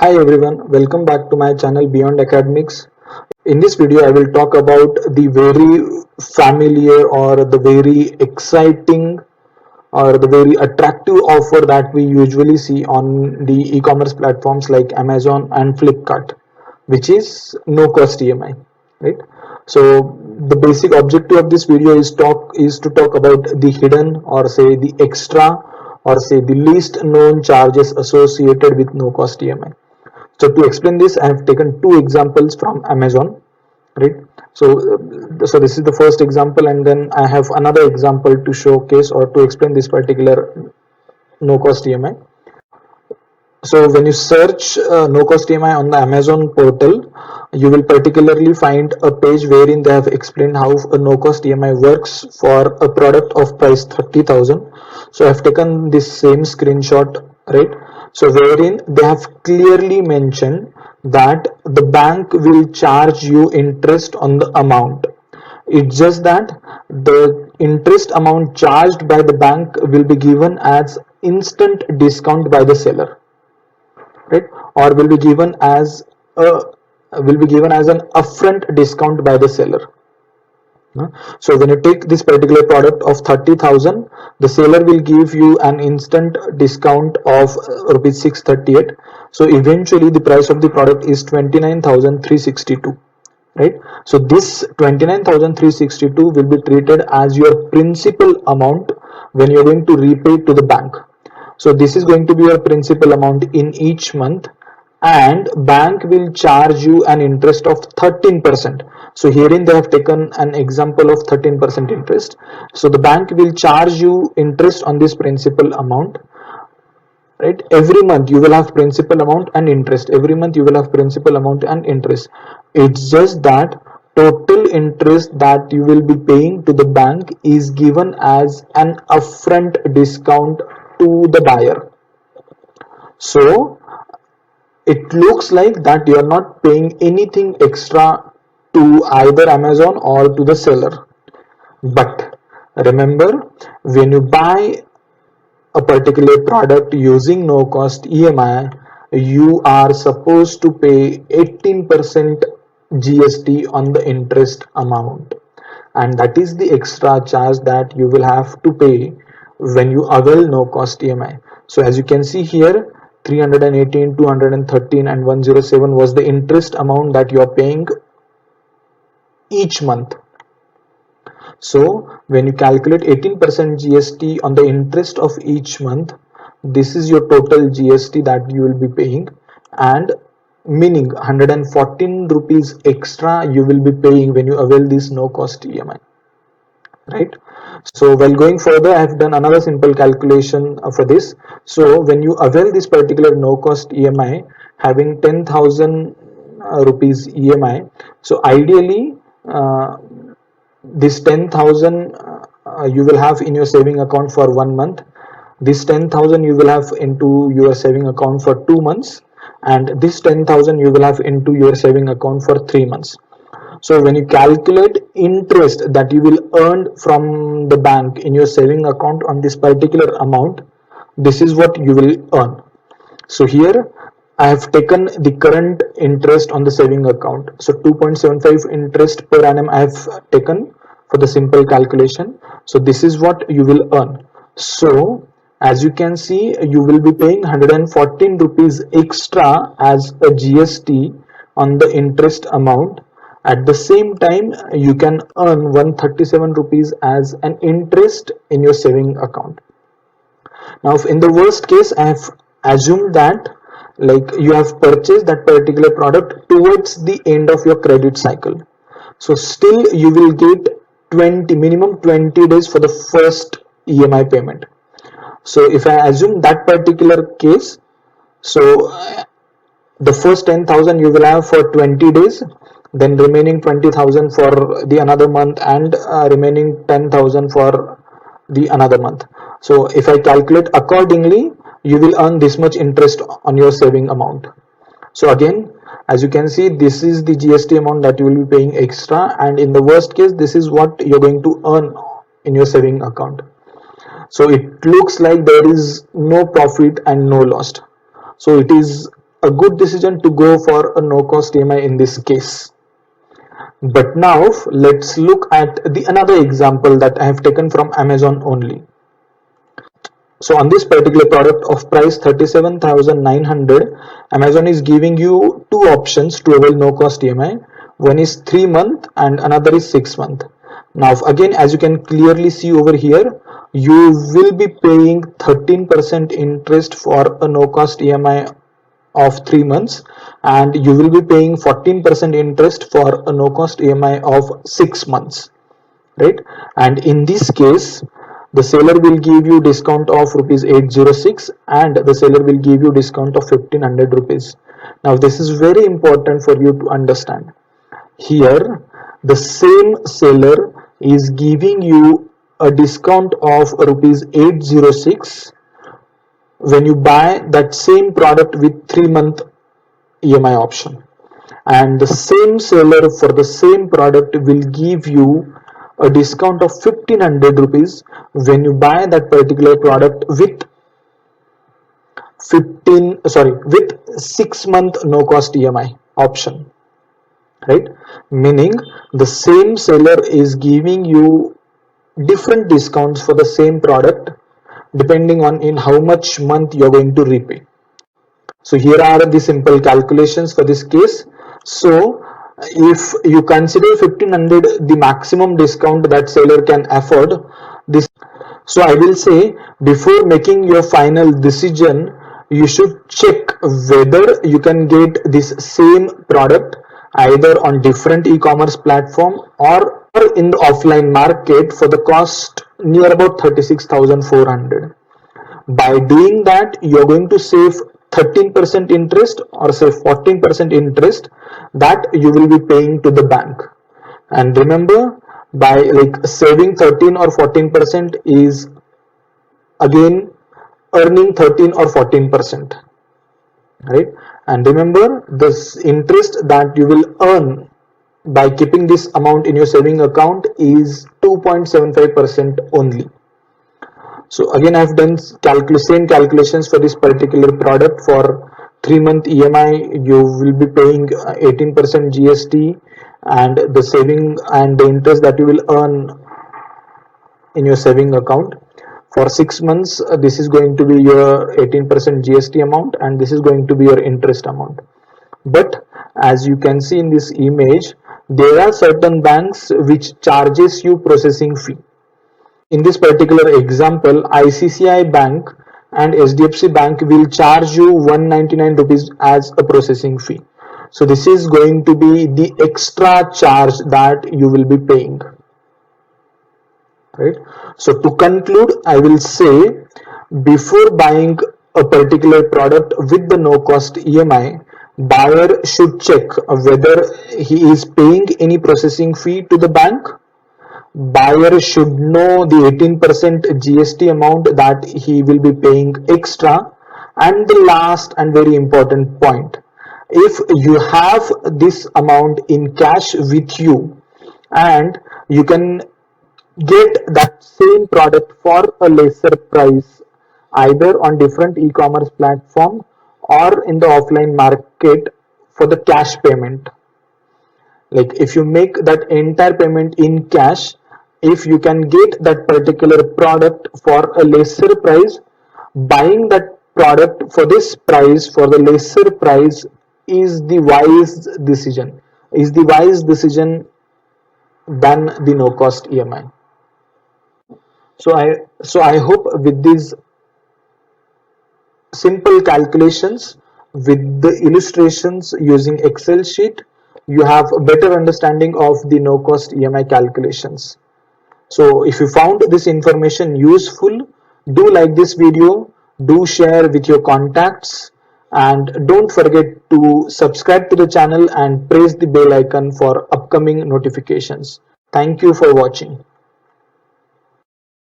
Hi everyone, welcome back to my channel Beyond Academics. In this video, I will talk about the very familiar or the very exciting or the very attractive offer that we usually see on the e-commerce platforms like Amazon and Flipkart, which is no cost EMI, right? So the basic objective of this video is to talk about the hidden or say the extra or say the least known charges associated with no cost EMI. So to explain this, I have taken two examples from Amazon, right? So this is the first example, and then I have another example to showcase or to explain this particular no cost EMI. So when you search no cost EMI on the Amazon portal, you will particularly find a page wherein they have explained how a no cost EMI works for a product of price 30,000. So I have taken this same screenshot, right? So wherein they have clearly mentioned that the bank will charge you interest on the amount. It's just that the interest amount charged by the bank will be given as instant discount by the seller, right? Or a will be given as an upfront discount by the seller. So when you take this particular product of 30,000, the seller will give you an instant discount of rupees 638. So eventually the price of the product is 29,362, right? So this 29,362 will be treated as your principal amount when you're going to repay to the bank. So this is going to be your principal amount in each month, and bank will charge you an interest of 13%. So herein they have taken an example of 13% interest. So the bank will charge you interest on this principal amount, right? Every month you will have principal amount and interest. Every month you will have principal amount and interest. It's just that total interest that you will be paying to the bank is given as an upfront discount to the buyer. So it looks like that you are not paying anything extra to either Amazon or to the seller. But remember, when you buy a particular product using no cost EMI, you are supposed to pay 18% GST on the interest amount, and that is the extra charge that you will have to pay when you avail no cost EMI. So as you can see here, 318, 213 and 107 was the interest amount that you are paying each month. So when you calculate 18% GST on the interest of each month, this is your total GST that you will be paying, and meaning 114 rupees extra you will be paying when you avail this no cost EMI, right? So while going further, I have done another simple calculation for this. So when you avail this particular no cost EMI having 10,000 rupees EMI, so ideally this 10,000 you will have in your saving account for 1 month. This 10,000 you will have into your saving account for 2 months, and this 10,000 you will have into your saving account for 3 months. So when you calculate interest that you will earn from the bank in your saving account on this particular amount, this is what you will earn. So here I have taken the current interest on the saving account. So 2.75 interest per annum I have taken for the simple calculation. So this is what you will earn. So as you can see, you will be paying 114 rupees extra as a GST on the interest amount. At the same time, you can earn 137 rupees as an interest in your saving account. Now in the worst case, I have assumed that like you have purchased that particular product towards the end of your credit cycle, so still you will get 20 minimum 20 days for the first EMI payment. So if I assume that particular case, so the first 10,000 you will have for 20 days, then remaining 20,000 for the another month, and remaining 10,000 for the another month. So if I calculate accordingly, you will earn this much interest on your saving amount. So again, as you can see, this is the GST amount that you will be paying extra, and in the worst case, this is what you're going to earn in your saving account. So it looks like there is no profit and no loss. So it is a good decision to go for a no cost EMI in this case. But now let's look at the another example that I have taken from Amazon only. So on this particular product of price 37,900, Amazon is giving you two options to avail no cost EMI. One is 3 month and another is 6 month. Now again, as you can clearly see over here, you will be paying 13% interest for a no cost EMI of 3 months, and you will be paying 14% interest for a no cost EMI of 6 months, right? And in this case, the seller will give you discount of rupees 806 and the seller will give you discount of 1500 rupees. Now this is very important for you to understand. Here the same seller is giving you a discount of rupees 806 when you buy that same product with 3 month EMI option, and the same seller for the same product will give you a discount of 1500 rupees when you buy that particular product with 6 month no cost EMI option, right? Meaning the same seller is giving you different discounts for the same product depending on in how much month you're going to repay. So here are the simple calculations for this case. So if you consider 1500 the maximum discount that seller can afford, this, so I will say before making your final decision, you should check whether you can get this same product either on different e-commerce platform or in the offline market for the cost near about 36,400. By doing that, you're going to save 13% interest or say 14% interest that you will be paying to the bank. And remember, by like saving 13 or 14% is again earning 13 or 14%, right? And remember, this interest that you will earn by keeping this amount in your saving account is 2.75% only. So again, I've done same calculations for this particular product. For 3 month EMI, you will be paying 18% GST, and the saving and the interest that you will earn in your saving account. For 6 months, this is going to be your 18% GST amount, and this is going to be your interest amount. But as you can see in this image, there are certain banks which charges you processing fee. In this particular example, ICICI Bank and HDFC Bank will charge you 199 rupees as a processing fee. So this is going to be the extra charge that you will be paying, right? So to conclude, I will say before buying a particular product with the no cost EMI, buyer should check whether he is paying any processing fee to the bank. Buyer should know the 18% GST amount that he will be paying extra. And the last and very important point, if you have this amount in cash with you and you can get that same product for a lesser price either on different e-commerce platform or in the offline market for the cash payment, like if you make that entire payment in cash, if you can get that particular product for a lesser price, buying that product for this price for the lesser price is the wise decision, than the no cost EMI. So I hope with these simple calculations with the illustrations using Excel sheet, you have a better understanding of the no cost EMI calculations. So if you found this information useful, do like this video, do share with your contacts, and don't forget to subscribe to the channel and press the bell icon for upcoming notifications. Thank you for watching.